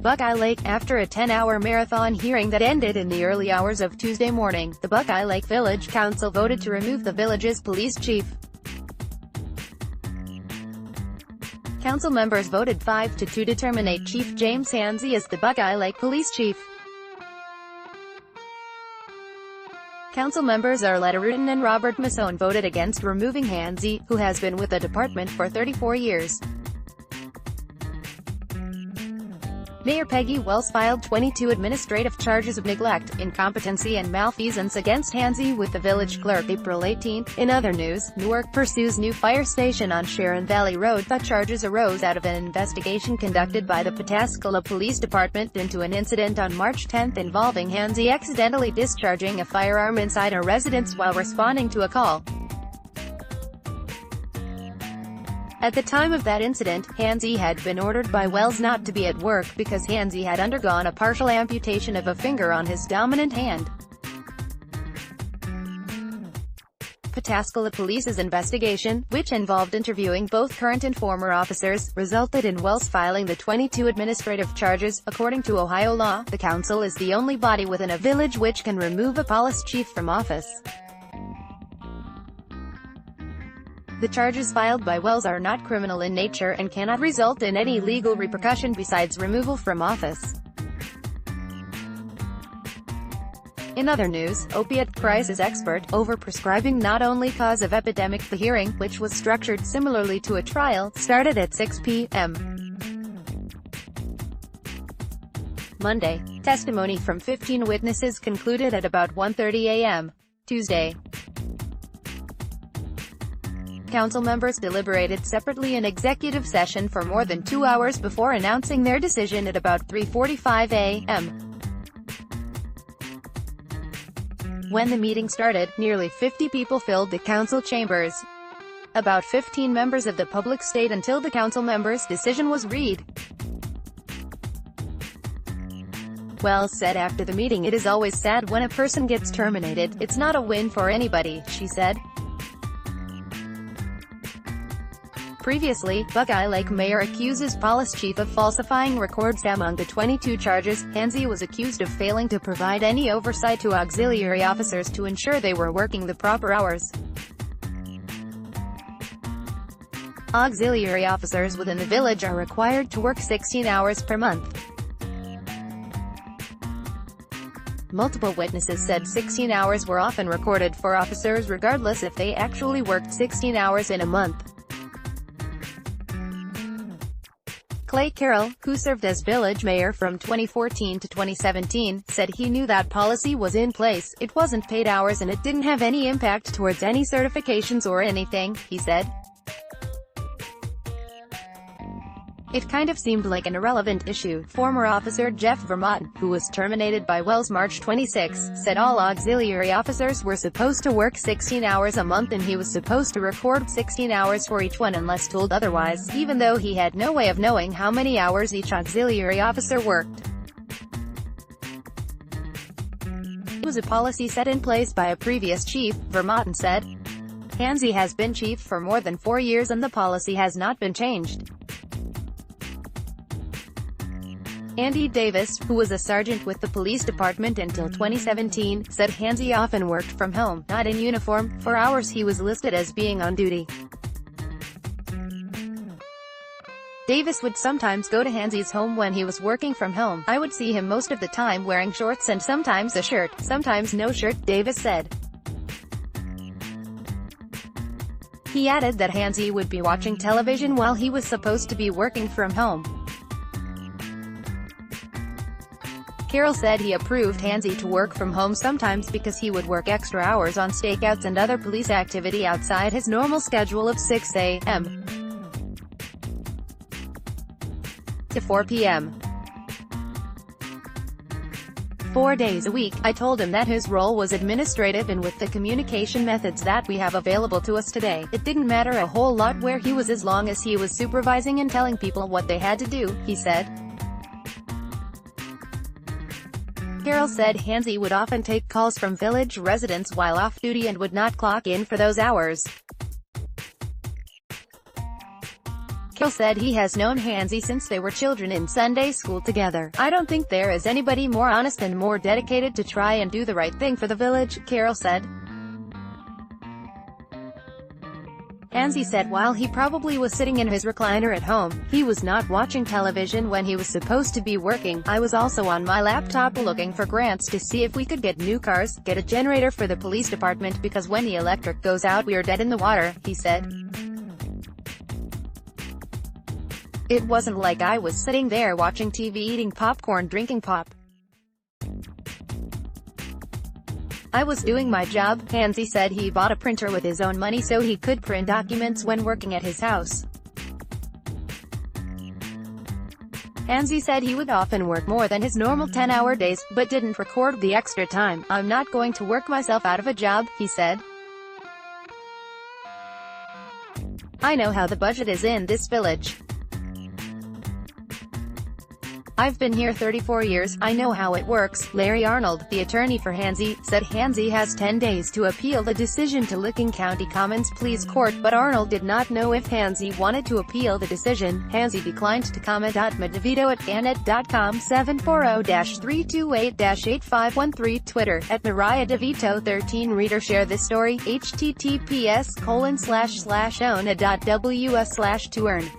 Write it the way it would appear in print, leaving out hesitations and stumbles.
Buckeye Lake. After a 10-hour marathon hearing that ended in the early hours of Tuesday morning, the Buckeye Lake Village Council voted to remove the village's police chief. Council members voted 5-2 to terminate Chief James Hanzey as the Buckeye Lake Police Chief. Council members Arletta, Ruton and Masone voted against removing Hanzey, who has been with the department for 34 years. Mayor Peggy Wells filed 22 administrative charges of neglect, incompetency and malfeasance against Hanzey with the village clerk April 18. In other news, Newark pursues new fire station on Sharon Valley Road. The charges arose out of an investigation conducted by the Pataskala Police Department into an incident on March 10 involving Hanzey accidentally discharging a firearm inside a residence while responding to a call. At the time of that incident, Hanzey had been ordered by Wells not to be at work because Hanzey had undergone a partial amputation of a finger on his dominant hand. Pataskala Police's investigation, which involved interviewing both current and former officers, resulted in Wells filing the 22 administrative charges. According to Ohio law, the council is the only body within a village which can remove a police chief from office. The charges filed by Wells are not criminal in nature and cannot result in any legal repercussion besides removal from office. In other news, opiate crisis expert, overprescribing not only cause of epidemic. The hearing, which was structured similarly to a trial, started at 6 p.m. Monday. Testimony from 15 witnesses concluded at about 1:30 a.m. Tuesday. Council members deliberated separately in executive session for more than 2 hours before announcing their decision at about 3:45 a.m. When the meeting started, nearly 50 people filled the council chambers. About 15 members of the public stayed until the council members' decision was read. Wells said after the meeting, "It is always sad when a person gets terminated. It's not a win for anybody," she said. Previously, Buckeye Lake Mayor accuses police chief of falsifying records. Among the 22 charges, Hanzey was accused of failing to provide any oversight to auxiliary officers to ensure they were working the proper hours. Auxiliary officers within the village are required to work 16 hours per month. Multiple witnesses said 16 hours were often recorded for officers regardless if they actually worked 16 hours in a month. Clay Carroll, who served as village mayor from 2014 to 2017, said he knew that policy was in place, it wasn't paid hours and it didn't have any impact towards any certifications or anything, he said. It kind of seemed like an irrelevant issue. Former officer Jeff Vermont, who was terminated by Wells March 26, said all auxiliary officers were supposed to work 16 hours a month and he was supposed to record 16 hours for each one unless told otherwise, even though he had no way of knowing how many hours each auxiliary officer worked. It was a policy set in place by a previous chief, Vermont said. Hanzey has been chief for more than 4 years and the policy has not been changed. Andy Davis, who was a sergeant with the police department until 2017, said Hanzey often worked from home, not in uniform, for hours he was listed as being on duty. Davis would sometimes go to Hanzey's home when he was working from home. I would see him most of the time wearing shorts and sometimes a shirt, sometimes no shirt, Davis said. He added that Hanzey would be watching television while he was supposed to be working from home. Carroll said he approved Hanzey to work from home sometimes because he would work extra hours on stakeouts and other police activity outside his normal schedule of 6 a.m. to 4 p.m. 4 days a week. I told him that his role was administrative and with the communication methods that we have available to us today, it didn't matter a whole lot where he was as long as he was supervising and telling people what they had to do, he said. Carroll said Hanzey would often take calls from village residents while off-duty and would not clock in for those hours. Carol said he has known Hanzey since they were children in Sunday school together. "I don't think there is anybody more honest and more dedicated to try and do the right thing for the village," Carol said. Hanzey said while he probably was sitting in his recliner at home, he was not watching television when he was supposed to be working. "I was also on my laptop looking for grants to see if we could get new cars, get a generator for the police department because when the electric goes out we're dead in the water," he said. "It wasn't like I was sitting there watching TV eating popcorn drinking pop. I was doing my job." Hanzey said he bought a printer with his own money so he could print documents when working at his house. Hanzey said he would often work more than his normal 10-hour days, but didn't record the extra time. "I'm not going to work myself out of a job," he said. "I know how the budget is in this village. I've been here 34 years, I know how it works." Larry Arnold, the attorney for Hanzey, said Hanzey has 10 days to appeal the decision to Licking County Commons Pleas Court, but Arnold did not know if Hanzey wanted to appeal the decision. Hanzey declined to comment. MadDeVito@Gannett.com 740-328-8513 Twitter, @MariahDeVito13 Reader share this story, https://owned.ws/to earn